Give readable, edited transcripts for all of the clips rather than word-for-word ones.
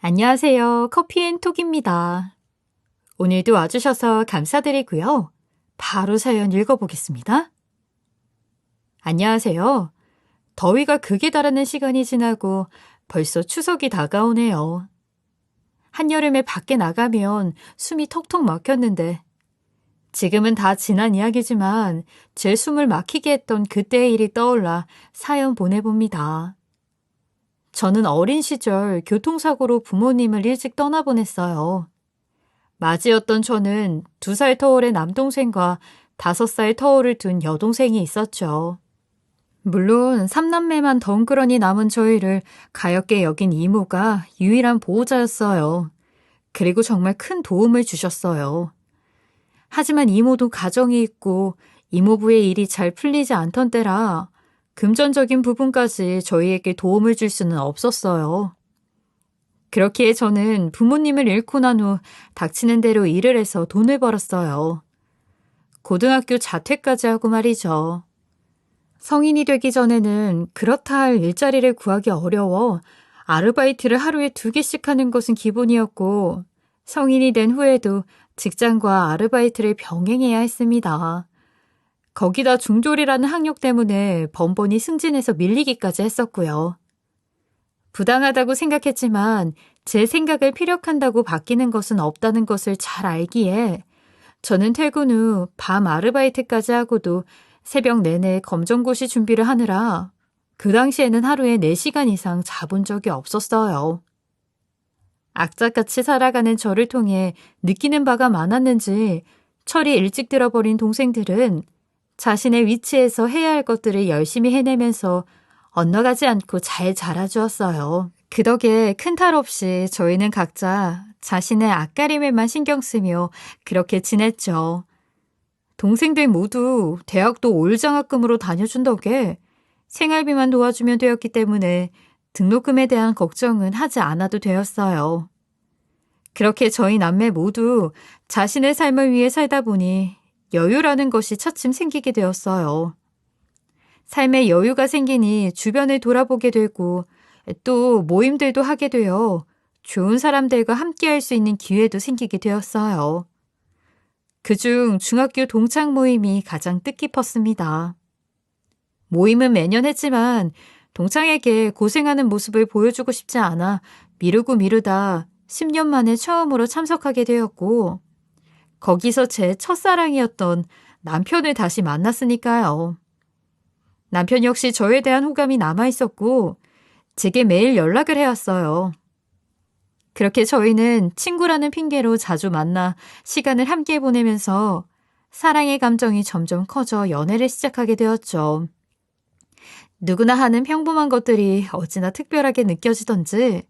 안녕하세요. 커피앤톡입니다. 오늘도 와주셔서 감사드리고요. 바로 사연 읽어보겠습니다. 안녕하세요. 더위가 극에 달하는 시간이 지나고 벌써 추석이 다가오네요. 한여름에 밖에 나가면 숨이 턱턱 막혔는데 지금은 다 지난 이야기지만 제 숨을 막히게 했던 그때의 일이 떠올라 사연 보내봅니다. 저는 어린 시절 교통사고로 부모님을 일찍 떠나보냈어요. 맞이였던 저는 2살 터울의 남동생과 5살 터울을 둔 여동생이 있었죠. 물론 3남매만 덩그러니 남은 저희를 가엾게 여긴 이모가 유일한 보호자였어요. 그리고 정말 큰 도움을 주셨어요. 하지만 이모도 가정이 있고 이모부의 일이 잘 풀리지 않던 때라 금전적인 부분까지 저희에게 도움을 줄 수는 없었어요. 그렇기에 저는 부모님을 잃고 난 후 닥치는 대로 일을 해서 돈을 벌었어요. 고등학교 자퇴까지 하고 말이죠. 성인이 되기 전에는 그렇다 할 일자리를 구하기 어려워 아르바이트를 하루에 2개씩 하는 것은 기본이었고 성인이 된 후에도 직장과 아르바이트를 병행해야 했습니다. 거기다 중졸이라는 학력 때문에 번번이 승진해서 밀리기까지 했었고요. 부당하다고 생각했지만 제 생각을 피력한다고 바뀌는 것은 없다는 것을 잘 알기에 저는 퇴근 후 밤 아르바이트까지 하고도 새벽 내내 검정고시 준비를 하느라 그 당시에는 하루에 4시간 이상 자본 적이 없었어요. 악착같이 살아가는 저를 통해 느끼는 바가 많았는지 철이 일찍 들어버린 동생들은 자신의 위치에서 해야 할 것들을 열심히 해내면서 엇나가지 않고 잘 자라주었어요. 그 덕에 큰 탈 없이 저희는 각자 자신의 앞가림에만 신경 쓰며 그렇게 지냈죠. 동생들 모두 대학도 올장학금으로 다녀준 덕에 생활비만 도와주면 되었기 때문에 등록금에 대한 걱정은 하지 않아도 되었어요. 그렇게 저희 남매 모두 자신의 삶을 위해 살다 보니 여유라는 것이 차츰 생기게 되었어요. 삶에 여유가 생기니 주변을 돌아보게 되고 또 모임들도 하게 되어 좋은 사람들과 함께할 수 있는 기회도 생기게 되었어요. 그중 중학교 동창 모임이 가장 뜻깊었습니다. 모임은 매년 했지만 동창에게 고생하는 모습을 보여주고 싶지 않아 미루고 미루다 10년 만에 처음으로 참석하게 되었고 거기서 제 첫사랑이었던 남편을 다시 만났으니까요. 남편 역시 저에 대한 호감이 남아있었고 제게 매일 연락을 해왔어요. 그렇게 저희는 친구라는 핑계로 자주 만나 시간을 함께 보내면서 사랑의 감정이 점점 커져 연애를 시작하게 되었죠. 누구나 하는 평범한 것들이 어찌나 특별하게 느껴지던지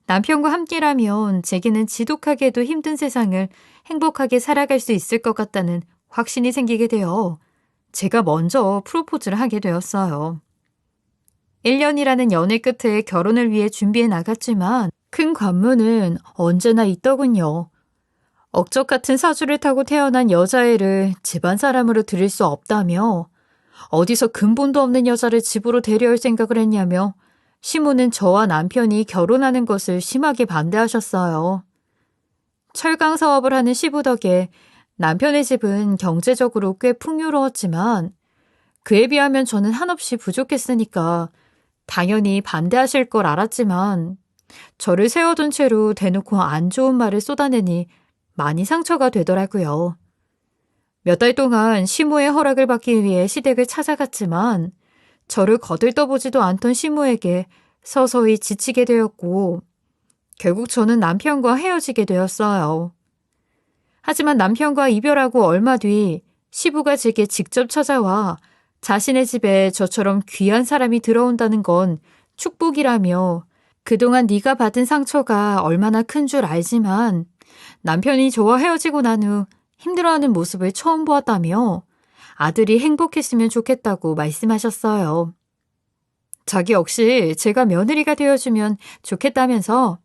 남편과 함께라면 제게는 지독하게도 힘든 세상을 행복하게 살아갈 수 있을 것 같다는 확신이 생기게 되어 제가 먼저 프로포즈를 하게 되었어요. 1년이라는 연애 끝에 결혼을 위해 준비해 나갔지만 큰 관문은 언제나 있더군요. 억적 같은 사주를 타고 태어난 여자애를 집안 사람으로 들일 수 없다며 어디서 근본도 없는 여자를 집으로 데려올 생각을 했냐며 시모는 저와 남편이 결혼하는 것을 심하게 반대하셨어요. 철강 사업을 하는 시부 덕에 남편의 집은 경제적으로 꽤 풍요로웠지만 그에 비하면 저는 한없이 부족했으니까 당연히 반대하실 걸 알았지만 저를 세워둔 채로 대놓고 안 좋은 말을 쏟아내니 많이 상처가 되더라고요. 몇 달 동안 시모의 허락을 받기 위해 시댁을 찾아갔지만 저를 거들떠보지도 않던 시모에게 서서히 지치게 되었고 결국 저는 남편과 헤어지게 되었어요. 하지만 남편과 이별하고 얼마 뒤 시부가 제게 직접 찾아와 자신의 집에 저처럼 귀한 사람이 들어온다는 건 축복이라며 그동안 네가 받은 상처가 얼마나 큰 줄 알지만 남편이 저와 헤어지고 난 후 힘들어하는 모습을 처음 보았다며 아들이 행복했으면 좋겠다고 말씀하셨어요. 자기 역시 제가 며느리가 되어주면 좋겠다면서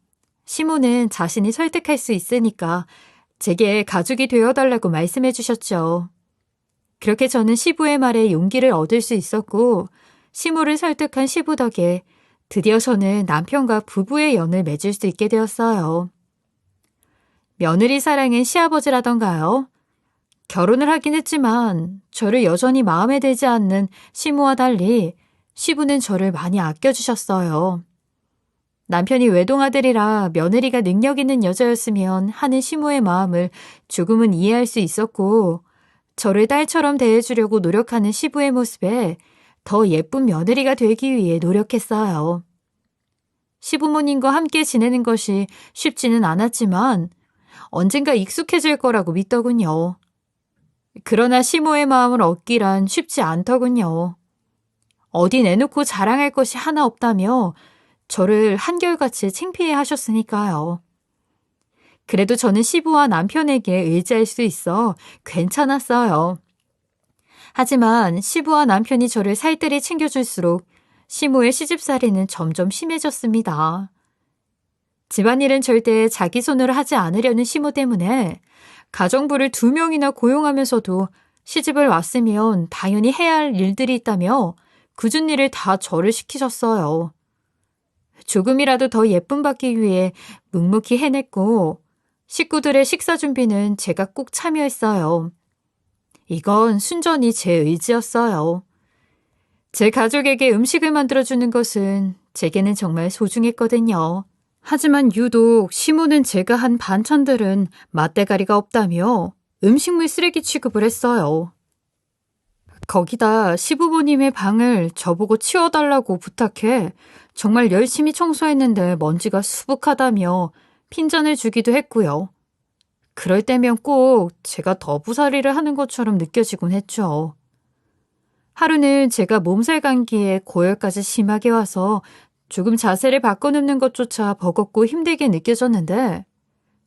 시모는 자신이 설득할 수 있으니까 제게 가족이 되어달라고 말씀해 주셨죠. 그렇게 저는 시부의 말에 용기를 얻을 수 있었고 시모를 설득한 시부 덕에 드디어 저는 남편과 부부의 연을 맺을 수 있게 되었어요. 며느리 사랑은 시아버지라던가요? 결혼을 하긴 했지만 저를 여전히 마음에 들지 않는 시모와 달리 시부는 저를 많이 아껴주셨어요. 남편이 외동아들이라 며느리가 능력 있는 여자였으면 하는 시모의 마음을 조금은 이해할 수 있었고, 저를 딸처럼 대해주려고 노력하는 시부의 모습에 더 예쁜 며느리가 되기 위해 노력했어요. 시부모님과 함께 지내는 것이 쉽지는 않았지만 언젠가 익숙해질 거라고 믿더군요. 그러나 시모의 마음을 얻기란 쉽지 않더군요. 어디 내놓고 자랑할 것이 하나 없다며 저를 한결같이 창피해 하셨으니까요. 그래도 저는 시부와 남편에게 의지할 수 있어 괜찮았어요. 하지만 시부와 남편이 저를 살뜰히 챙겨줄수록 시모의 시집살이는 점점 심해졌습니다. 집안일은 절대 자기 손으로 하지 않으려는 시모 때문에 가정부를 2명이나 고용하면서도 시집을 왔으면 당연히 해야 할 일들이 있다며 굳은 일을 다 저를 시키셨어요. 조금이라도 더 예쁨 받기 위해 묵묵히 해냈고 식구들의 식사 준비는 제가 꼭 참여했어요. 이건 순전히 제 의지였어요. 제 가족에게 음식을 만들어주는 것은 제게는 정말 소중했거든요. 하지만 유독 시모는 제가 한 반찬들은 맛대가리가 없다며 음식물 쓰레기 취급을 했어요. 거기다 시부모님의 방을 저보고 치워달라고 부탁해 정말 열심히 청소했는데 먼지가 수북하다며 핀잔을 주기도 했고요. 그럴 때면 꼭 제가 더부살이를 하는 것처럼 느껴지곤 했죠. 하루는 제가 몸살 감기에 고열까지 심하게 와서 조금 자세를 바꿔놓는 것조차 버겁고 힘들게 느껴졌는데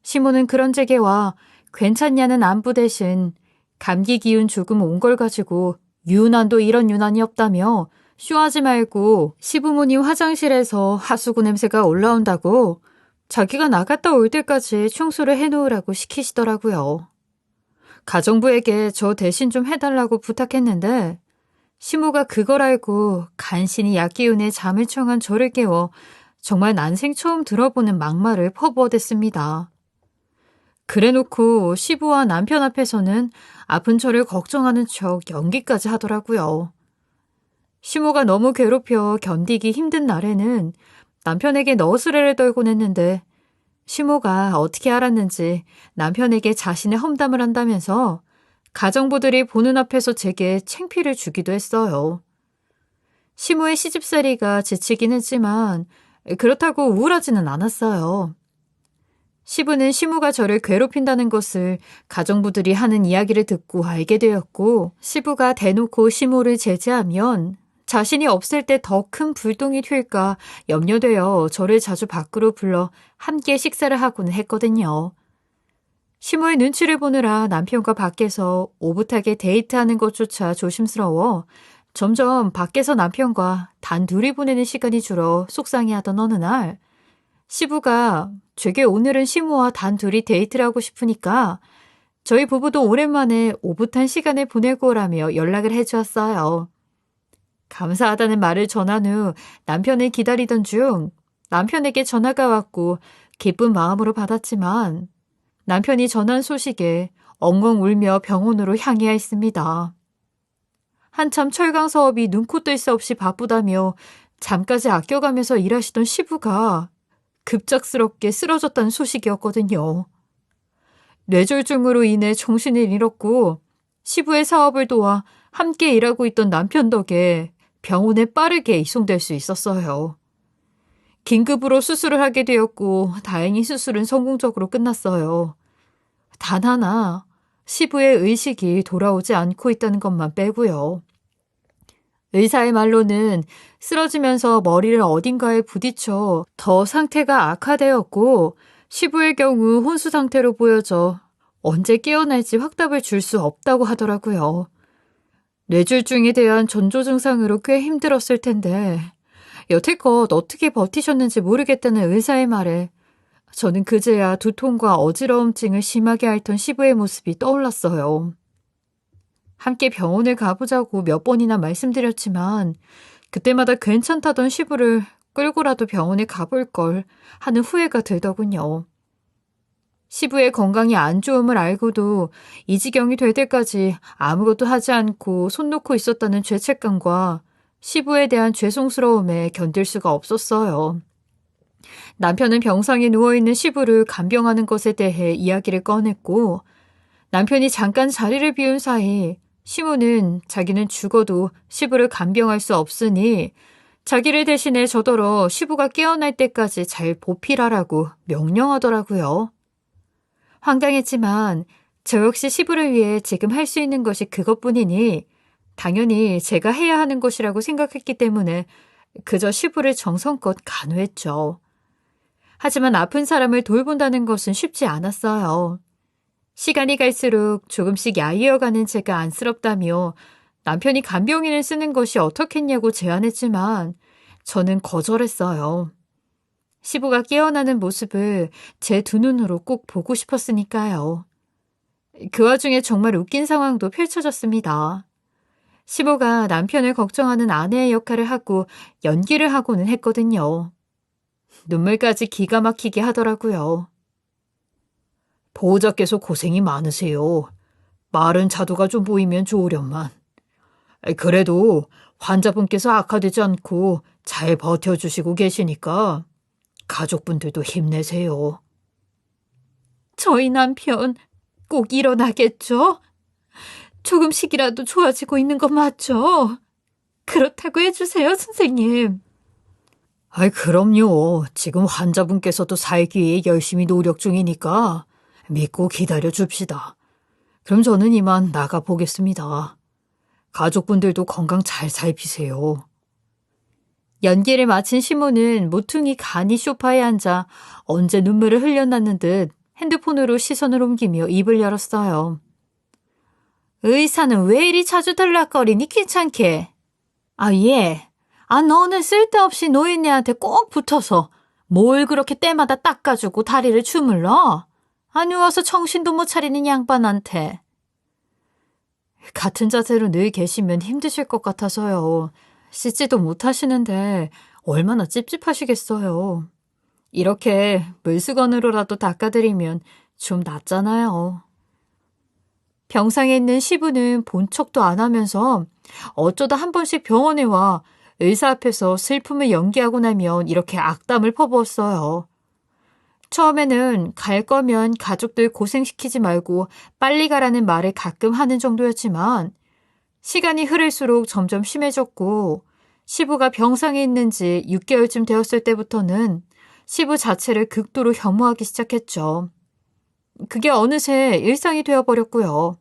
시모는 그런 제게 와 괜찮냐는 안부 대신 감기 기운 조금 온 걸 가지고 유난도 이런 유난이 없다며 쇼하지 말고 시부모님 화장실에서 하수구 냄새가 올라온다고 자기가 나갔다 올 때까지 청소를 해놓으라고 시키시더라고요. 가정부에게 저 대신 좀 해달라고 부탁했는데 시모가 그걸 알고 간신히 약기운에 잠을 청한 저를 깨워 정말 난생 처음 들어보는 막말을 퍼부어댔습니다. 그래놓고 시부와 남편 앞에서는 아픈 저를 걱정하는 척 연기까지 하더라고요. 시모가 너무 괴롭혀 견디기 힘든 날에는 남편에게 너스레를 떨곤 했는데 시모가 어떻게 알았는지 남편에게 자신의 험담을 한다면서 가정부들이 보는 앞에서 제게 창피를 주기도 했어요. 시모의 시집살이가 지치긴 했지만 그렇다고 우울하지는 않았어요. 시부는 시모가 저를 괴롭힌다는 것을 가정부들이 하는 이야기를 듣고 알게 되었고 시부가 대놓고 시모를 제재하면 자신이 없을 때 더 큰 불똥이 튈까 염려되어 저를 자주 밖으로 불러 함께 식사를 하고는 했거든요. 시모의 눈치를 보느라 남편과 밖에서 오붓하게 데이트하는 것조차 조심스러워 점점 밖에서 남편과 단 둘이 보내는 시간이 줄어 속상해하던 어느 날 시부가 제게 오늘은 시모와 단 둘이 데이트를 하고 싶으니까 저희 부부도 오랜만에 오붓한 시간을 보내고 오라며 연락을 해주었어요. 감사하다는 말을 전한 후 남편을 기다리던 중 남편에게 전화가 왔고 기쁜 마음으로 받았지만 남편이 전한 소식에 엉엉 울며 병원으로 향해야 했습니다. 한참 철강 사업이 눈코 뜰 새 없이 바쁘다며 잠까지 아껴가면서 일하시던 시부가 급작스럽게 쓰러졌다는 소식이었거든요. 뇌졸중으로 인해 정신을 잃었고 시부의 사업을 도와 함께 일하고 있던 남편 덕에 병원에 빠르게 이송될 수 있었어요. 긴급으로 수술을 하게 되었고 다행히 수술은 성공적으로 끝났어요. 단 하나 시부의 의식이 돌아오지 않고 있다는 것만 빼고요. 의사의 말로는 쓰러지면서 머리를 어딘가에 부딪혀 더 상태가 악화되었고 시부의 경우 혼수 상태로 보여져 언제 깨어날지 확답을 줄 수 없다고 하더라고요. 뇌졸중에 대한 전조 증상으로 꽤 힘들었을 텐데 여태껏 어떻게 버티셨는지 모르겠다는 의사의 말에 저는 그제야 두통과 어지러움증을 심하게 앓던 시부의 모습이 떠올랐어요. 함께 병원을 가보자고 몇 번이나 말씀드렸지만 그때마다 괜찮다던 시부를 끌고라도 병원에 가볼 걸 하는 후회가 들더군요. 시부의 건강이 안 좋음을 알고도 이 지경이 될 때까지 아무것도 하지 않고 손 놓고 있었다는 죄책감과 시부에 대한 죄송스러움에 견딜 수가 없었어요. 남편은 병상에 누워있는 시부를 간병하는 것에 대해 이야기를 꺼냈고 남편이 잠깐 자리를 비운 사이 시부는 자기는 죽어도 시부를 간병할 수 없으니 자기를 대신해 저더러 시부가 깨어날 때까지 잘 보필하라고 명령하더라고요. 황당했지만 저 역시 시부를 위해 지금 할 수 있는 것이 그것뿐이니 당연히 제가 해야 하는 것이라고 생각했기 때문에 그저 시부를 정성껏 간호했죠. 하지만 아픈 사람을 돌본다는 것은 쉽지 않았어요. 시간이 갈수록 조금씩 야위어가는 제가 안쓰럽다며 남편이 간병인을 쓰는 것이 어떻겠냐고 제안했지만 저는 거절했어요. 시부가 깨어나는 모습을 제 두 눈으로 꼭 보고 싶었으니까요. 그 와중에 정말 웃긴 상황도 펼쳐졌습니다. 시부가 남편을 걱정하는 아내의 역할을 하고 연기를 하고는 했거든요. 눈물까지 기가 막히게 하더라고요. 보호자께서 고생이 많으세요. 마른 자두가 좀 보이면 좋으련만. 그래도 환자분께서 악화되지 않고 잘 버텨주시고 계시니까 가족분들도 힘내세요. 저희 남편 꼭 일어나겠죠? 조금씩이라도 좋아지고 있는 거 맞죠? 그렇다고 해주세요, 선생님. 그럼요. 지금 환자분께서도 살기 위해 열심히 노력 중이니까 믿고 기다려 줍시다. 그럼 저는 이만 나가 보겠습니다. 가족분들도 건강 잘 살피세요. 연기를 마친 시모는 모퉁이 간이 소파에 앉아 언제 눈물을 흘려놨는 듯 핸드폰으로 시선을 옮기며 입을 열었어요. 의사는 왜 이리 자주 들락거리니 귀찮게? 예. 너는 쓸데없이 노인네한테 꼭 붙어서 뭘 그렇게 때마다 닦아주고 다리를 주물러? 누워서 정신도 못 차리는 양반한테. 같은 자세로 늘 계시면 힘드실 것 같아서요. 씻지도 못하시는데 얼마나 찝찝하시겠어요. 이렇게 물수건으로라도 닦아드리면 좀 낫잖아요. 병상에 있는 시부는 본 척도 안 하면서 어쩌다 한 번씩 병원에 와 의사 앞에서 슬픔을 연기하고 나면 이렇게 악담을 퍼부었어요. 처음에는 갈 거면 가족들 고생시키지 말고 빨리 가라는 말을 가끔 하는 정도였지만 시간이 흐를수록 점점 심해졌고 시부가 병상에 있는지 6개월쯤 되었을 때부터는 시부 자체를 극도로 혐오하기 시작했죠. 그게 어느새 일상이 되어버렸고요.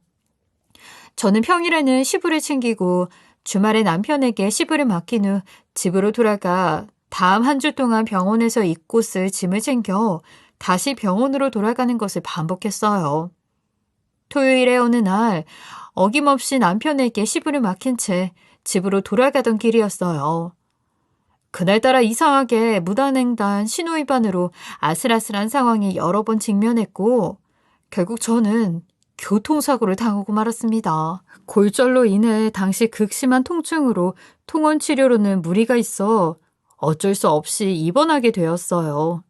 저는 평일에는 시부를 챙기고 주말에 남편에게 시부를 맡긴 후 집으로 돌아가 다음 한 주 동안 병원에서 입고 쓸 짐을 챙겨 다시 병원으로 돌아가는 것을 반복했어요. 토요일의 어느 날 어김없이 남편에게 시부를 맡긴 채 집으로 돌아가던 길이었어요. 그날따라 이상하게 무단횡단 신호위반으로 아슬아슬한 상황이 여러 번 직면했고 결국 저는 교통사고를 당하고 말았습니다. 골절로 인해 당시 극심한 통증으로 통원 치료로는 무리가 있어 어쩔 수 없이 입원하게 되었어요.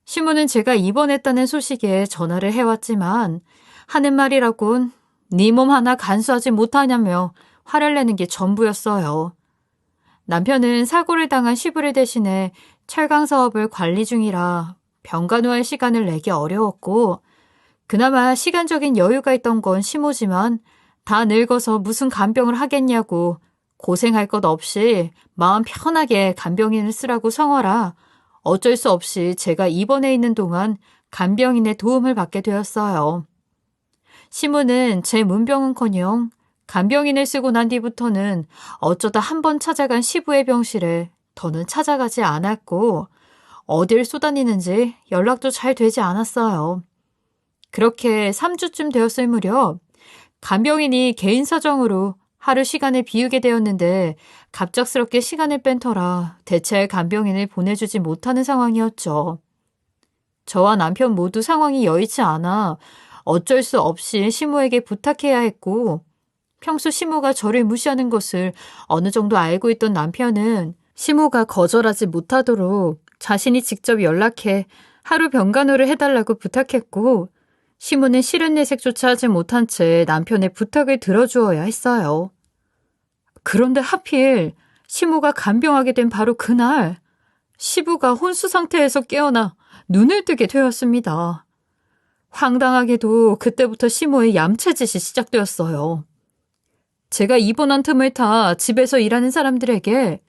시모는 제가 입원했다는 소식에 전화를 해왔지만 하는 말이라곤 네 몸 하나 간수하지 못하냐며 화를 내는 게 전부였어요. 남편은 사고를 당한 시부를 대신해 철강 사업을 관리 중이라 병간호할 시간을 내기 어려웠고 그나마 시간적인 여유가 있던 건 시모지만 다 늙어서 무슨 간병을 하겠냐고 고생할 것 없이 마음 편하게 간병인을 쓰라고 성화라 어쩔 수 없이 제가 입원해 있는 동안 간병인의 도움을 받게 되었어요. 시모는 제 문병은커녕 간병인을 쓰고 난 뒤부터는 어쩌다 한 번 찾아간 시부의 병실에 더는 찾아가지 않았고 어딜 쏘다니는지 연락도 잘 되지 않았어요. 그렇게 3주쯤 되었을 무렵 간병인이 개인 사정으로 하루 시간을 비우게 되었는데 갑작스럽게 시간을 뺀 터라 대체할 간병인을 보내주지 못하는 상황이었죠. 저와 남편 모두 상황이 여의치 않아 어쩔 수 없이 시모에게 부탁해야 했고 평소 시모가 저를 무시하는 것을 어느 정도 알고 있던 남편은 시모가 거절하지 못하도록 자신이 직접 연락해 하루 병간호를 해달라고 부탁했고, 시모는 싫은 내색조차 하지 못한 채 남편의 부탁을 들어주어야 했어요. 그런데 하필 시모가 간병하게 된 바로 그날, 시부가 혼수 상태에서 깨어나 눈을 뜨게 되었습니다. 황당하게도 그때부터 시모의 얌체짓이 시작되었어요. 제가 입원한 틈을 타 집에서 일하는 사람들에게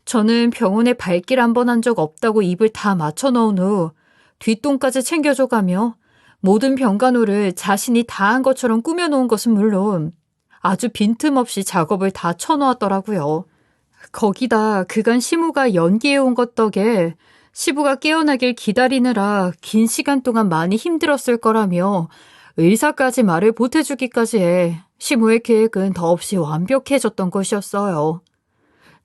저는 병원에 발길 한 번 한 적 없다고 입을 다 맞춰 넣은 후 뒷돈까지 챙겨줘가며 모든 병간호를 자신이 다 한 것처럼 꾸며놓은 것은 물론 아주 빈틈없이 작업을 다 쳐놓았더라고요. 거기다 그간 시모가 연기해온 것 덕에 시부가 깨어나길 기다리느라 긴 시간 동안 많이 힘들었을 거라며 의사까지 말을 보태주기까지 해 시모의 계획은 더없이 완벽해졌던 것이었어요.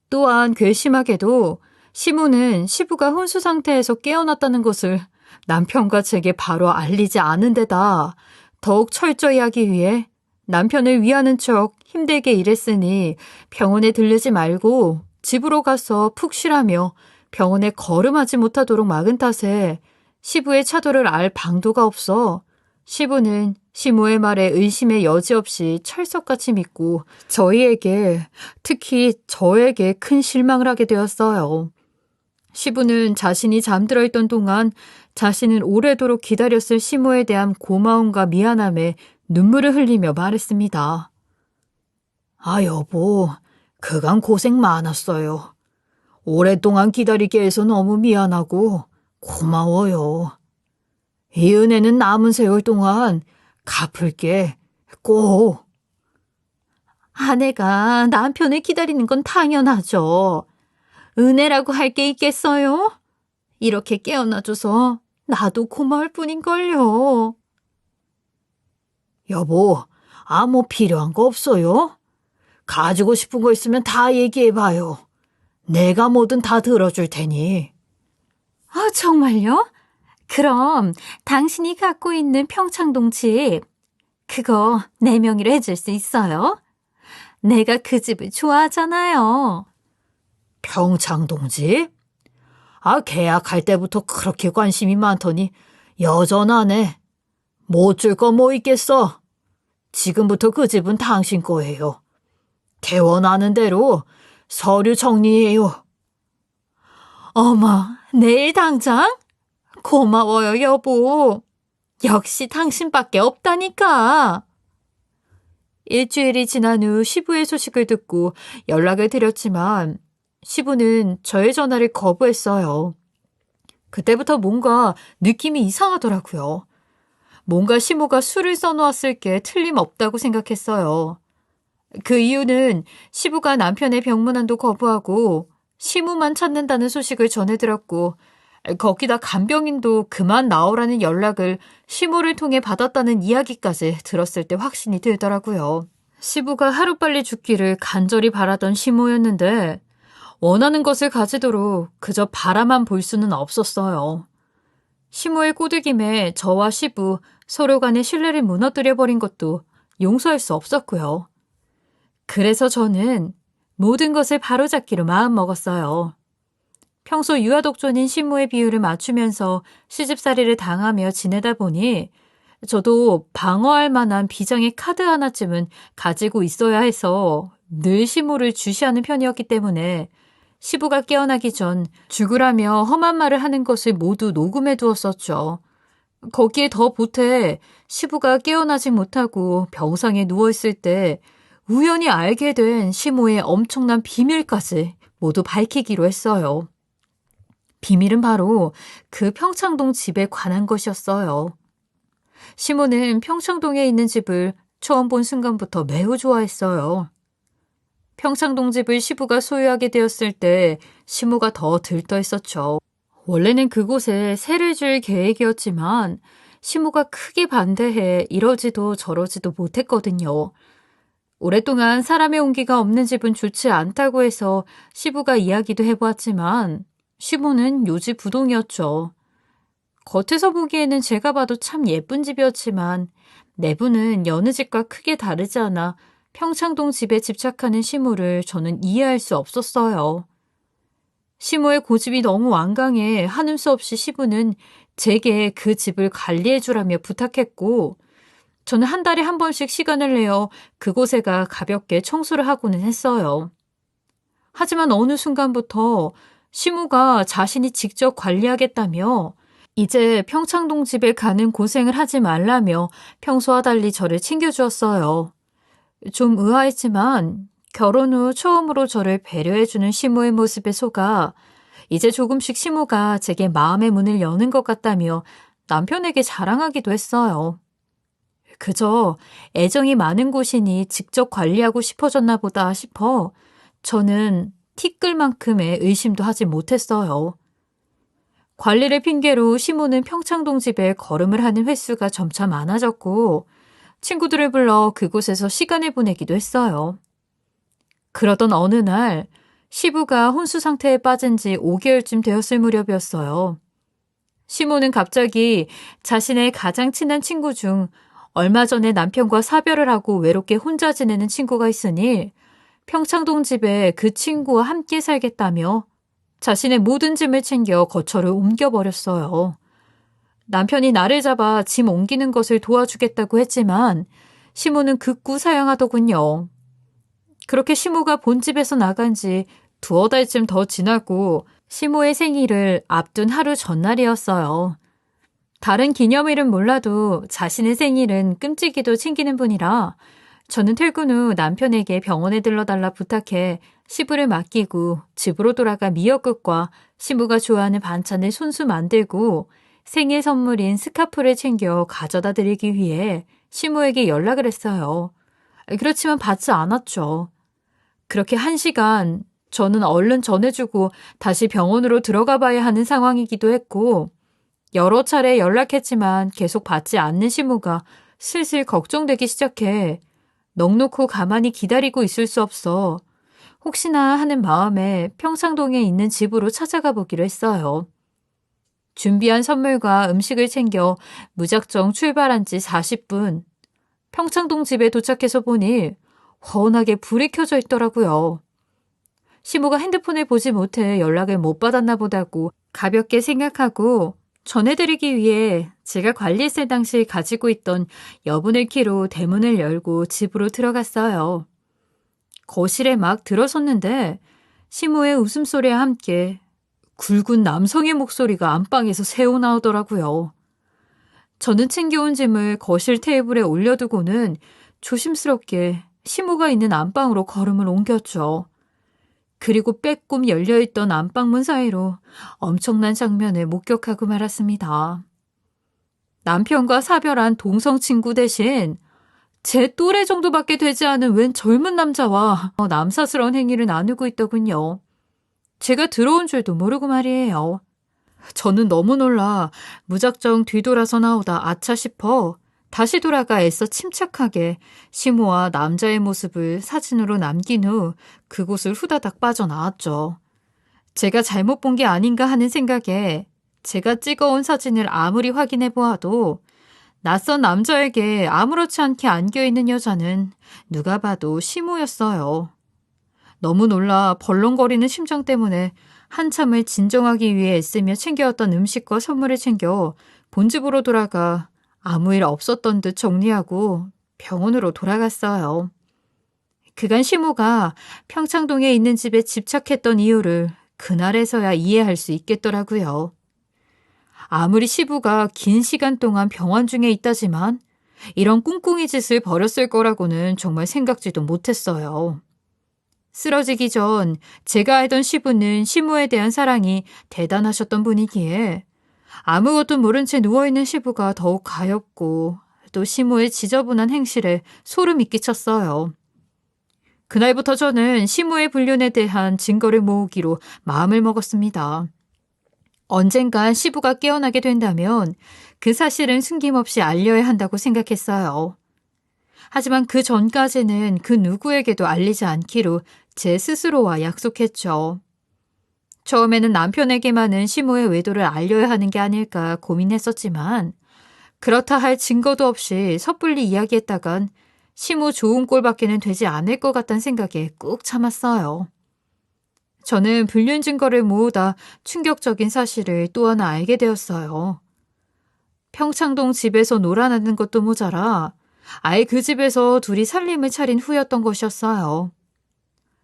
또한 괘씸하게도 시모는 시부가 혼수 상태에서 깨어났다는 것을 남편과 제게 바로 알리지 않은 데다 더욱 철저히 하기 위해 남편을 위하는 척 힘들게 일했으니 병원에 들르지 말고 집으로 가서 푹 쉬라며 병원에 걸음하지 못하도록 막은 탓에 시부의 차도를 알 방도가 없어 시부는 시모의 말에 의심의 여지 없이 철석같이 믿고 저희에게, 특히 저에게 큰 실망을 하게 되었어요. 시부는 자신이 잠들어 있던 동안 자신은 오래도록 기다렸을 시모에 대한 고마움과 미안함에 눈물을 흘리며 말했습니다. 아, 여보, 그간 고생 많았어요. 오랫동안 기다리게 해서 너무 미안하고 고마워요. 이 은혜는 남은 세월 동안 갚을게, 꼭. 아내가 남편을 기다리는 건 당연하죠. 은혜라고 할 게 있겠어요? 이렇게 깨어나줘서 나도 고마울 뿐인걸요. 여보, 뭐 필요한 거 없어요? 가지고 싶은 거 있으면 다 얘기해봐요. 내가 뭐든 다 들어줄 테니. 정말요? 그럼 당신이 갖고 있는 평창동 집, 그거 내 명의로 해줄 수 있어요? 내가 그 집을 좋아하잖아요. 평창동 집? 계약할 때부터 그렇게 관심이 많더니 여전하네. 못 줄 거 뭐 있겠어. 지금부터 그 집은 당신 거예요. 대원하는 대로 서류 정리해요. 어머, 내일 당장? 고마워요, 여보. 역시 당신밖에 없다니까. 일주일이 지난 후 시부의 소식을 듣고 연락을 드렸지만 시부는 저의 전화를 거부했어요. 그때부터 뭔가 느낌이 이상하더라고요. 뭔가 시모가 술을 써놓았을 게 틀림없다고 생각했어요. 그 이유는 시부가 남편의 병문안도 거부하고 시모만 찾는다는 소식을 전해 들었고 거기다 간병인도 그만 나오라는 연락을 시모를 통해 받았다는 이야기까지 들었을 때 확신이 들더라고요. 시부가 하루빨리 죽기를 간절히 바라던 시모였는데 원하는 것을 가지도록 그저 바라만 볼 수는 없었어요. 시모의 꼬드김에 저와 시부 서로 간의 신뢰를 무너뜨려버린 것도 용서할 수 없었고요. 그래서 저는 모든 것을 바로잡기로 마음먹었어요. 평소 유아독존인 시모의 비율을 맞추면서 시집살이를 당하며 지내다 보니 저도 방어할 만한 비장의 카드 하나쯤은 가지고 있어야 해서 늘 시모를 주시하는 편이었기 때문에 시부가 깨어나기 전 죽으라며 험한 말을 하는 것을 모두 녹음해 두었었죠. 거기에 더 보태 시부가 깨어나지 못하고 병상에 누워있을 때 우연히 알게 된 시모의 엄청난 비밀까지 모두 밝히기로 했어요. 비밀은 바로 그 평창동 집에 관한 것이었어요. 시모는 평창동에 있는 집을 처음 본 순간부터 매우 좋아했어요. 평창동 집을 시부가 소유하게 되었을 때 시모가 더 들떠있었죠. 원래는 그곳에 세를 줄 계획이었지만 시모가 크게 반대해 이러지도 저러지도 못했거든요. 오랫동안 사람의 온기가 없는 집은 좋지 않다고 해서 시부가 이야기도 해보았지만 시모는 요지부동이었죠. 겉에서 보기에는 제가 봐도 참 예쁜 집이었지만 내부는 여느 집과 크게 다르지 않아 평창동 집에 집착하는 시모를 저는 이해할 수 없었어요. 시모의 고집이 너무 완강해 한음 수 없이 시부는 제게 그 집을 관리해 주라며 부탁했고, 저는 한 달에 한 번씩 시간을 내어 그곳에가 가볍게 청소를 하고는 했어요. 하지만 어느 순간부터 시모가 자신이 직접 관리하겠다며 이제 평창동 집에 가는 고생을 하지 말라며 평소와 달리 저를 챙겨주었어요. 좀 의아했지만 결혼 후 처음으로 저를 배려해주는 시모의 모습에 속아 이제 조금씩 시모가 제게 마음의 문을 여는 것 같다며 남편에게 자랑하기도 했어요. 그저 애정이 많은 곳이니 직접 관리하고 싶어졌나 보다 싶어 저는 티끌만큼의 의심도 하지 못했어요. 관리를 핑계로 시모는 평창동 집에 걸음을 하는 횟수가 점차 많아졌고 친구들을 불러 그곳에서 시간을 보내기도 했어요. 그러던 어느 날 시부가 혼수 상태에 빠진 지 5개월쯤 되었을 무렵이었어요. 시모는 갑자기 자신의 가장 친한 친구 중 얼마 전에 남편과 사별을 하고 외롭게 혼자 지내는 친구가 있으니 평창동 집에 그 친구와 함께 살겠다며 자신의 모든 짐을 챙겨 거처를 옮겨버렸어요. 남편이 나를 잡아 짐 옮기는 것을 도와주겠다고 했지만 시모는 극구 사양하더군요. 그렇게 시모가 본집에서 나간 지 두어 달쯤 더 지나고 시모의 생일을 앞둔 하루 전날이었어요. 다른 기념일은 몰라도 자신의 생일은 끔찍이도 챙기는 분이라 저는 퇴근 후 남편에게 병원에 들러달라 부탁해 시부를 맡기고 집으로 돌아가 미역국과 시부가 좋아하는 반찬을 손수 만들고 생일 선물인 스카프를 챙겨 가져다 드리기 위해 시모에게 연락을 했어요. 그렇지만 받지 않았죠. 그렇게 1시간 저는 얼른 전해주고 다시 병원으로 들어가 봐야 하는 상황이기도 했고 여러 차례 연락했지만 계속 받지 않는 시모가 슬슬 걱정되기 시작해 넋놓고 가만히 기다리고 있을 수 없어 혹시나 하는 마음에 평창동에 있는 집으로 찾아가 보기로 했어요. 준비한 선물과 음식을 챙겨 무작정 출발한 지 40분. 평창동 집에 도착해서 보니 훤하게 불이 켜져 있더라고요. 시모가 핸드폰을 보지 못해 연락을 못 받았나 보다고 가볍게 생각하고 전해드리기 위해 제가 관리했을 당시 가지고 있던 여분의 키로 대문을 열고 집으로 들어갔어요. 거실에 막 들어섰는데 시모의 웃음소리와 함께 굵은 남성의 목소리가 안방에서 새어나오더라고요. 저는 챙겨온 짐을 거실 테이블에 올려두고는 조심스럽게 시모가 있는 안방으로 걸음을 옮겼죠. 그리고 빼꼼 열려있던 안방문 사이로 엄청난 장면을 목격하고 말았습니다. 남편과 사별한 동성 친구 대신 제 또래 정도밖에 되지 않은 웬 젊은 남자와 남사스러운 행위를 나누고 있더군요. 제가 들어온 줄도 모르고 말이에요. 저는 너무 놀라 무작정 뒤돌아서 나오다 아차 싶어 다시 돌아가 애써 침착하게 시모와 남자의 모습을 사진으로 남긴 후 그곳을 후다닥 빠져나왔죠. 제가 잘못 본 게 아닌가 하는 생각에 제가 찍어온 사진을 아무리 확인해 보아도 낯선 남자에게 아무렇지 않게 안겨있는 여자는 누가 봐도 시모였어요. 너무 놀라 벌렁거리는 심정 때문에 한참을 진정하기 위해 애쓰며 챙겨왔던 음식과 선물을 챙겨 본집으로 돌아가 아무 일 없었던 듯 정리하고 병원으로 돌아갔어요. 그간 시모가 평창동에 있는 집에 집착했던 이유를 그날에서야 이해할 수 있겠더라고요. 아무리 시부가 긴 시간 동안 병원 중에 있다지만 이런 꿍꿍이 짓을 벌였을 거라고는 정말 생각지도 못했어요. 쓰러지기 전 제가 알던 시부는 시모에 대한 사랑이 대단하셨던 분이기에 아무것도 모른 채 누워있는 시부가 더욱 가엾고 또 시모의 지저분한 행실에 소름이 끼쳤어요. 그날부터 저는 시모의 불륜에 대한 증거를 모으기로 마음을 먹었습니다. 언젠간 시부가 깨어나게 된다면 그 사실은 숨김없이 알려야 한다고 생각했어요. 하지만 그 전까지는 그 누구에게도 알리지 않기로 제 스스로와 약속했죠. 처음에는 남편에게만은 시모의 외도를 알려야 하는 게 아닐까 고민했었지만 그렇다 할 증거도 없이 섣불리 이야기했다간 시모 좋은 꼴밖에는 되지 않을 것 같다는 생각에 꾹 참았어요. 저는 불륜 증거를 모으다 충격적인 사실을 또 하나 알게 되었어요. 평창동 집에서 놀아나는 것도 모자라 아예 그 집에서 둘이 살림을 차린 후였던 것이었어요.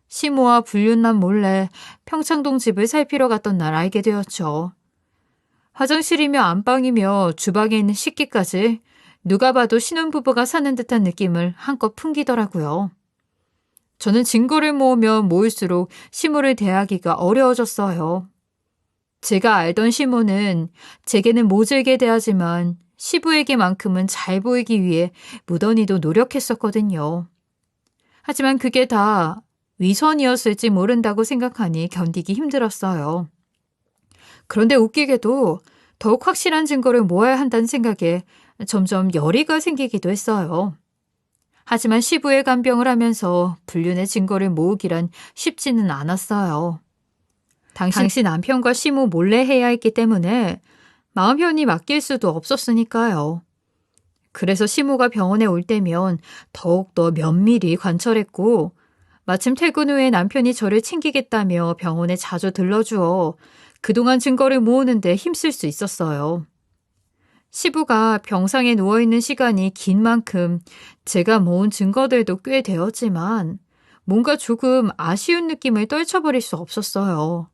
시모와 불륜남 몰래 평창동 집을 살피러 갔던 날 알게 되었죠. 화장실이며 안방이며 주방에 있는 식기까지 누가 봐도 신혼부부가 사는 듯한 느낌을 한껏 풍기더라고요. 저는 증거를 모으면 모을수록 시모를 대하기가 어려워졌어요. 제가 알던 시모는 제게는 모질게 대하지만 시부에게만큼은 잘 보이기 위해 무던히도 노력했었거든요. 하지만 그게 다 위선이었을지 모른다고 생각하니 견디기 힘들었어요. 그런데 웃기게도 더욱 확실한 증거를 모아야 한다는 생각에 점점 열의가 생기기도 했어요. 하지만 시부의 간병을 하면서 불륜의 증거를 모으기란 쉽지는 않았어요. 당시 남편과 시모 몰래 해야 했기 때문에 마음 편히 맡길 수도 없었으니까요. 그래서 시모가 병원에 올 때면 더욱더 면밀히 관찰했고 마침 퇴근 후에 남편이 저를 챙기겠다며 병원에 자주 들러주어 그동안 증거를 모으는데 힘쓸 수 있었어요. 시부가 병상에 누워있는 시간이 긴 만큼 제가 모은 증거들도 꽤 되었지만 뭔가 조금 아쉬운 느낌을 떨쳐버릴 수 없었어요.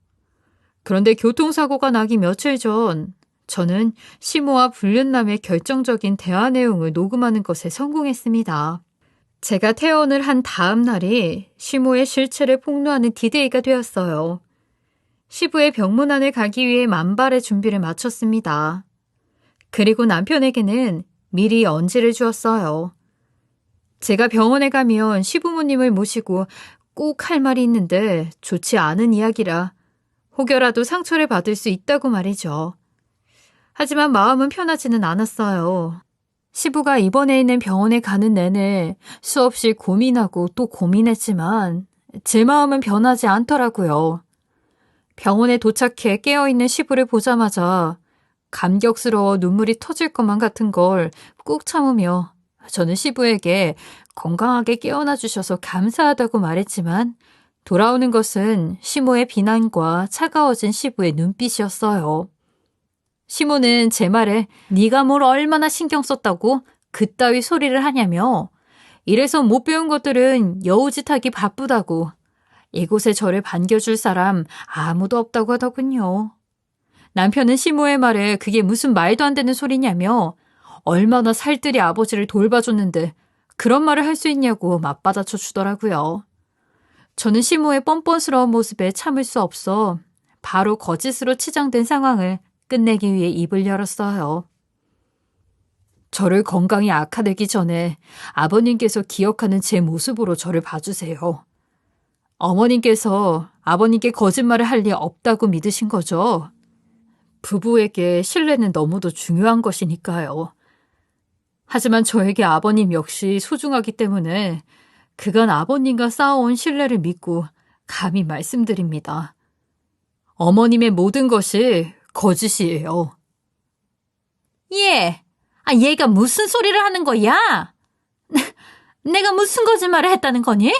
그런데 교통사고가 나기 며칠 전 저는 시모와 불륜남의 결정적인 대화 내용을 녹음하는 것에 성공했습니다. 제가 퇴원을 한 다음 날이 시모의 실체를 폭로하는 디데이가 되었어요. 시부의 병문안을 가기 위해 만발의 준비를 마쳤습니다. 그리고 남편에게는 미리 언지를 주었어요. 제가 병원에 가면 시부모님을 모시고 꼭 할 말이 있는데 좋지 않은 이야기라 혹여라도 상처를 받을 수 있다고 말이죠. 하지만 마음은 편하지는 않았어요. 시부가 입원해 있는 병원에 가는 내내 수없이 고민하고 또 고민했지만 제 마음은 변하지 않더라고요. 병원에 도착해 깨어있는 시부를 보자마자 감격스러워 눈물이 터질 것만 같은 걸 꾹 참으며 저는 시부에게 건강하게 깨어나 주셔서 감사하다고 말했지만 돌아오는 것은 시모의 비난과 차가워진 시부의 눈빛이었어요. 시모는 제 말에 네가 뭘 얼마나 신경 썼다고 그따위 소리를 하냐며 이래서 못 배운 것들은 여우짓하기 바쁘다고 이곳에 저를 반겨줄 사람 아무도 없다고 하더군요. 남편은 시모의 말에 그게 무슨 말도 안 되는 소리냐며 얼마나 살뜰히 아버지를 돌봐줬는데 그런 말을 할 수 있냐고 맞받아쳐 주더라고요. 저는 시모의 뻔뻔스러운 모습에 참을 수 없어 바로 거짓으로 치장된 상황을 끝내기 위해 입을 열었어요. 저를 건강이 악화되기 전에 아버님께서 기억하는 제 모습으로 저를 봐주세요. 어머님께서 아버님께 거짓말을 할 리 없다고 믿으신 거죠? 부부에게 신뢰는 너무도 중요한 것이니까요. 하지만 저에게 아버님 역시 소중하기 때문에 그간 아버님과 쌓아온 신뢰를 믿고 감히 말씀드립니다. 어머님의 모든 것이 거짓이에요. 얘가 무슨 소리를 하는 거야? 내가 무슨 거짓말을 했다는 거니?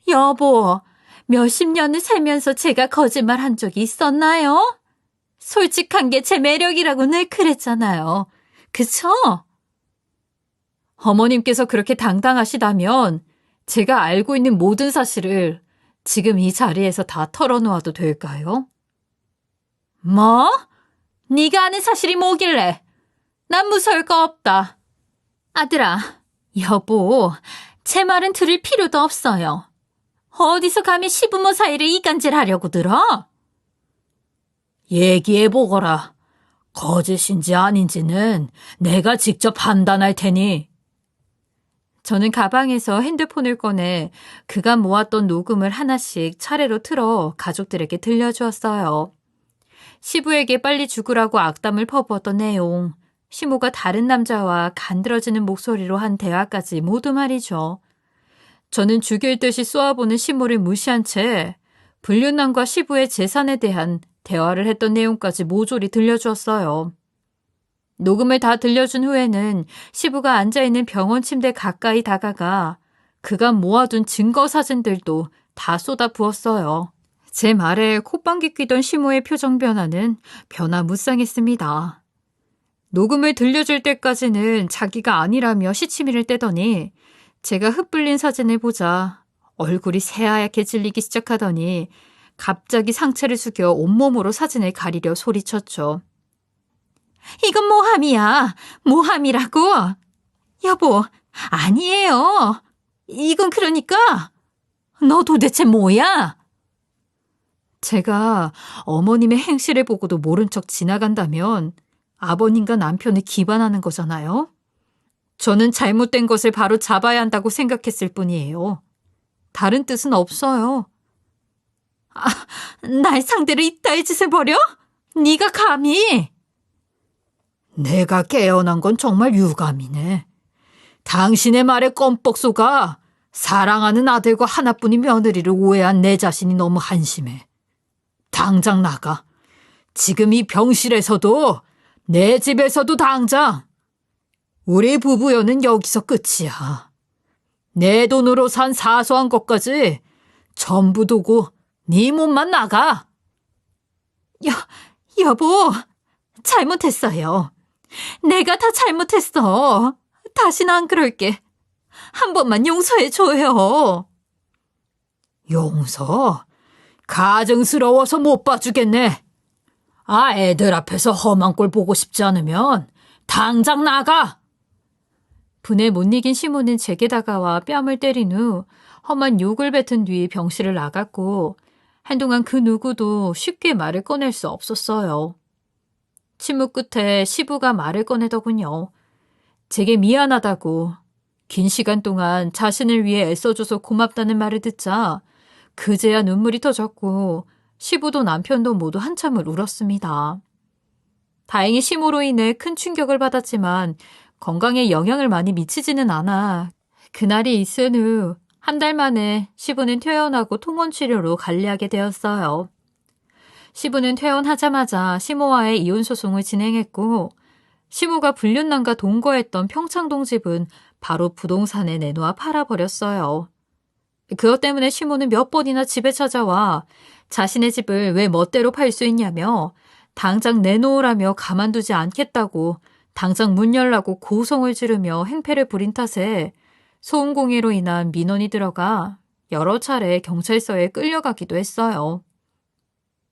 여보, 몇십 년을 살면서 제가 거짓말 한 적이 있었나요? 솔직한 게 제 매력이라고 늘 그랬잖아요. 그쵸? 어머님께서 그렇게 당당하시다면 제가 알고 있는 모든 사실을 지금 이 자리에서 다 털어놓아도 될까요? 뭐? 네가 아는 사실이 뭐길래? 난 무서울 거 없다. 아들아, 여보, 제 말은 들을 필요도 없어요. 어디서 감히 시부모 사이를 이간질하려고 들어? 얘기해보거라. 거짓인지 아닌지는 내가 직접 판단할 테니. 저는 가방에서 핸드폰을 꺼내 그간 모았던 녹음을 하나씩 차례로 틀어 가족들에게 들려주었어요. 시부에게 빨리 죽으라고 악담을 퍼부었던 내용, 시모가 다른 남자와 간드러지는 목소리로 한 대화까지 모두 말이죠. 저는 죽일 듯이 쏘아보는 시모를 무시한 채 불륜남과 시부의 재산에 대한 대화를 했던 내용까지 모조리 들려주었어요. 녹음을 다 들려준 후에는 시부가 앉아있는 병원 침대 가까이 다가가 그간 모아둔 증거 사진들도 다 쏟아부었어요. 제 말에 콧방귀 뀌던 시모의 표정 변화는 변화무쌍했습니다. 녹음을 들려줄 때까지는 자기가 아니라며 시치미를 떼더니 제가 흩불린 사진을 보자 얼굴이 새하얗게 질리기 시작하더니 갑자기 상체를 숙여 온몸으로 사진을 가리려 소리쳤죠. 이건 모함이야. 모함이라고. 여보, 아니에요. 이건 그러니까 너 도대체 뭐야? 제가 어머님의 행실을 보고도 모른 척 지나간다면 아버님과 남편을 기반하는 거잖아요. 저는 잘못된 것을 바로 잡아야 한다고 생각했을 뿐이에요. 다른 뜻은 없어요. 아, 날 상대로 이따위 짓을 벌여? 네가 감히? 내가 깨어난 건 정말 유감이네. 당신의 말에 껌뻑 속아 사랑하는 아들과 하나뿐인 며느리를 오해한 내 자신이 너무 한심해. 당장 나가. 지금 이 병실에서도 내 집에서도 당장. 우리 부부연은 여기서 끝이야. 내 돈으로 산 사소한 것까지 전부 두고 네 몸만 나가. 여보, 잘못했어요. 내가 다 잘못했어. 다시는 안 그럴게. 한 번만 용서해줘요. 용서? 가증스러워서 못 봐주겠네. 애들 앞에서 험한 꼴 보고 싶지 않으면 당장 나가. 분에 못 이긴 시모는 제게 다가와 뺨을 때린 후 험한 욕을 뱉은 뒤 병실을 나갔고 한동안 그 누구도 쉽게 말을 꺼낼 수 없었어요. 침묵 끝에 시부가 말을 꺼내더군요. 제게 미안하다고 긴 시간 동안 자신을 위해 애써줘서 고맙다는 말을 듣자 그제야 눈물이 터졌고 시부도 남편도 모두 한참을 울었습니다. 다행히 시모로 인해 큰 충격을 받았지만 건강에 영향을 많이 미치지는 않아 그날이 있은 후 한 달 만에 시부는 퇴원하고 통원치료로 관리하게 되었어요. 시부는 퇴원하자마자 시모와의 이혼소송을 진행했고 시모가 불륜남과 동거했던 평창동 집은 바로 부동산에 내놓아 팔아버렸어요. 그것 때문에 시모는 몇 번이나 집에 찾아와 자신의 집을 왜 멋대로 팔 수 있냐며 당장 내놓으라며 가만두지 않겠다고 당장 문 열라고 고성을 지르며 행패를 부린 탓에 소음공해로 인한 민원이 들어가 여러 차례 경찰서에 끌려가기도 했어요.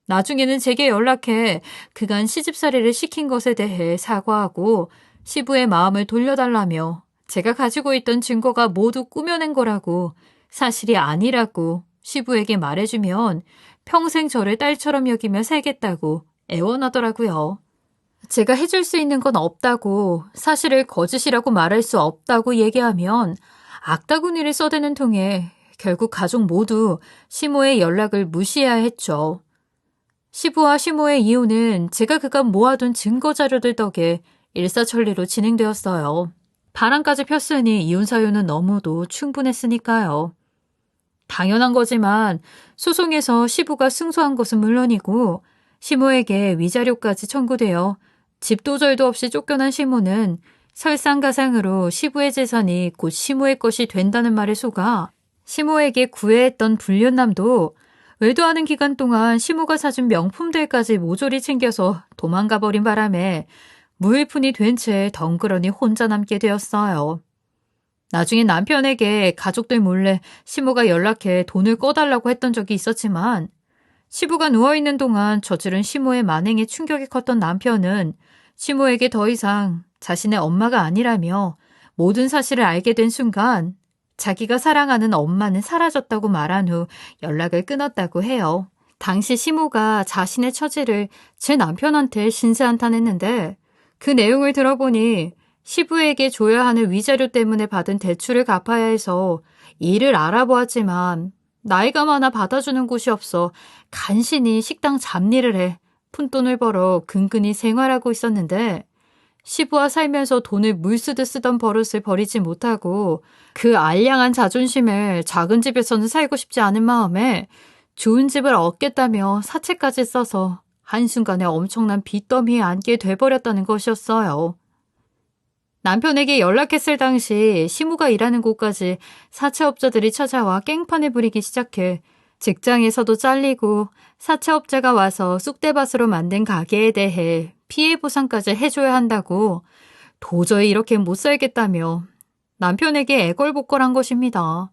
나중에는 제게 연락해 그간 시집살이를 시킨 것에 대해 사과하고 시부의 마음을 돌려달라며 제가 가지고 있던 증거가 모두 꾸며낸 거라고 사실이 아니라고 시부에게 말해주면 평생 저를 딸처럼 여기며 살겠다고 애원하더라고요. 제가 해줄 수 있는 건 없다고 사실을 거짓이라고 말할 수 없다고 얘기하면 악다구니를 써대는 통에 결국 가족 모두 시모의 연락을 무시해야 했죠. 시부와 시모의 이혼은 제가 그간 모아둔 증거자료들 덕에 일사천리로 진행되었어요. 바람까지 폈으니 이혼 사유는 너무도 충분했으니까요. 당연한 거지만 소송에서 시부가 승소한 것은 물론이고 시모에게 위자료까지 청구되어 집도절도 없이 쫓겨난 시모는 설상가상으로 시부의 재산이 곧 시모의 것이 된다는 말에 속아 시모에게 구애했던 불륜남도 외도하는 기간 동안 시모가 사준 명품들까지 모조리 챙겨서 도망가 버린 바람에 무일푼이 된 채 덩그러니 혼자 남게 되었어요. 나중에 남편에게 가족들 몰래 시모가 연락해 돈을 꺼달라고 했던 적이 있었지만 시부가 누워있는 동안 저지른 시모의 만행에 충격이 컸던 남편은 시모에게 더 이상 자신의 엄마가 아니라며 모든 사실을 알게 된 순간 자기가 사랑하는 엄마는 사라졌다고 말한 후 연락을 끊었다고 해요. 당시 시모가 자신의 처지를 제 남편한테 신세한탄했는데 그 내용을 들어보니 시부에게 줘야 하는 위자료 때문에 받은 대출을 갚아야 해서 일을 알아보았지만 나이가 많아 받아주는 곳이 없어 간신히 식당 잡일을 해 푼돈을 벌어 근근히 생활하고 있었는데 시부와 살면서 돈을 물쓰듯 쓰던 버릇을 버리지 못하고 그 알량한 자존심을 작은 집에서는 살고 싶지 않은 마음에 좋은 집을 얻겠다며 사채까지 써서 한순간에 엄청난 빚더미에 앉게 돼버렸다는 것이었어요. 남편에게 연락했을 당시 시모가 일하는 곳까지 사채업자들이 찾아와 깽판을 부리기 시작해 직장에서도 잘리고 사채업자가 와서 쑥대밭으로 만든 가게에 대해 피해 보상까지 해줘야 한다고 도저히 이렇게 못 살겠다며 남편에게 애걸복걸한 것입니다.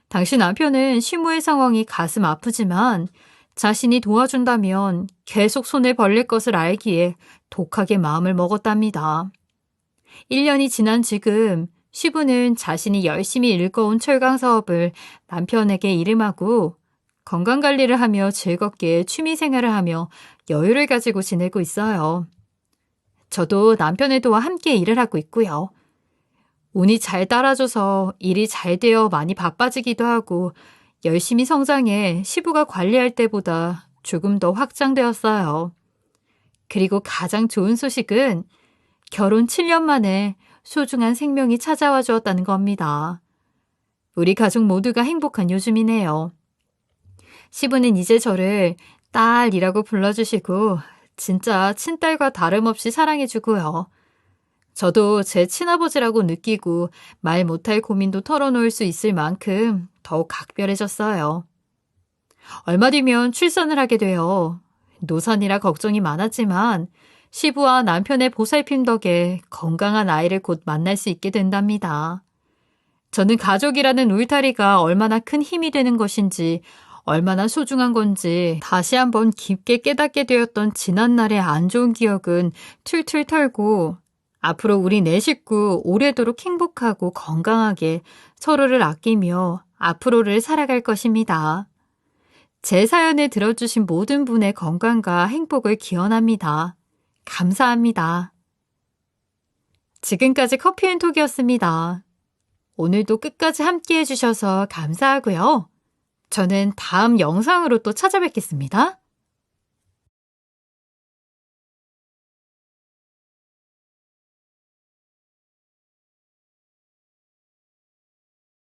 당시 남편은 시무의 상황이 가슴 아프지만 자신이 도와준다면 계속 손을 벌릴 것을 알기에 독하게 마음을 먹었답니다. 1년이 지난 지금 시부는 자신이 열심히 일궈온 철강 사업을 남편에게 이름하고 건강관리를 하며 즐겁게 취미생활을 하며 여유를 가지고 지내고 있어요. 저도 남편의 도와 함께 일을 하고 있고요. 운이 잘 따라줘서 일이 잘 되어 많이 바빠지기도 하고 열심히 성장해 시부가 관리할 때보다 조금 더 확장되었어요. 그리고 가장 좋은 소식은 결혼 7년 만에 소중한 생명이 찾아와 주었다는 겁니다. 우리 가족 모두가 행복한 요즘이네요. 시부는 이제 저를 딸이라고 불러주시고 진짜 친딸과 다름없이 사랑해주고요. 저도 제 친아버지라고 느끼고 말 못할 고민도 털어놓을 수 있을 만큼 더욱 각별해졌어요. 얼마 뒤면 출산을 하게 되어 노산이라 걱정이 많았지만 시부와 남편의 보살핌 덕에 건강한 아이를 곧 만날 수 있게 된답니다. 저는 가족이라는 울타리가 얼마나 큰 힘이 되는 것인지 얼마나 소중한 건지 다시 한번 깊게 깨닫게 되었던 지난날의 안 좋은 기억은 툴툴 털고 앞으로 우리 네 식구 오래도록 행복하고 건강하게 서로를 아끼며 앞으로를 살아갈 것입니다. 제 사연을 들어주신 모든 분의 건강과 행복을 기원합니다. 감사합니다. 지금까지 커피앤톡이었습니다. 오늘도 끝까지 함께 해주셔서 감사하고요. 저는 다음 영상으로 또 찾아뵙겠습니다.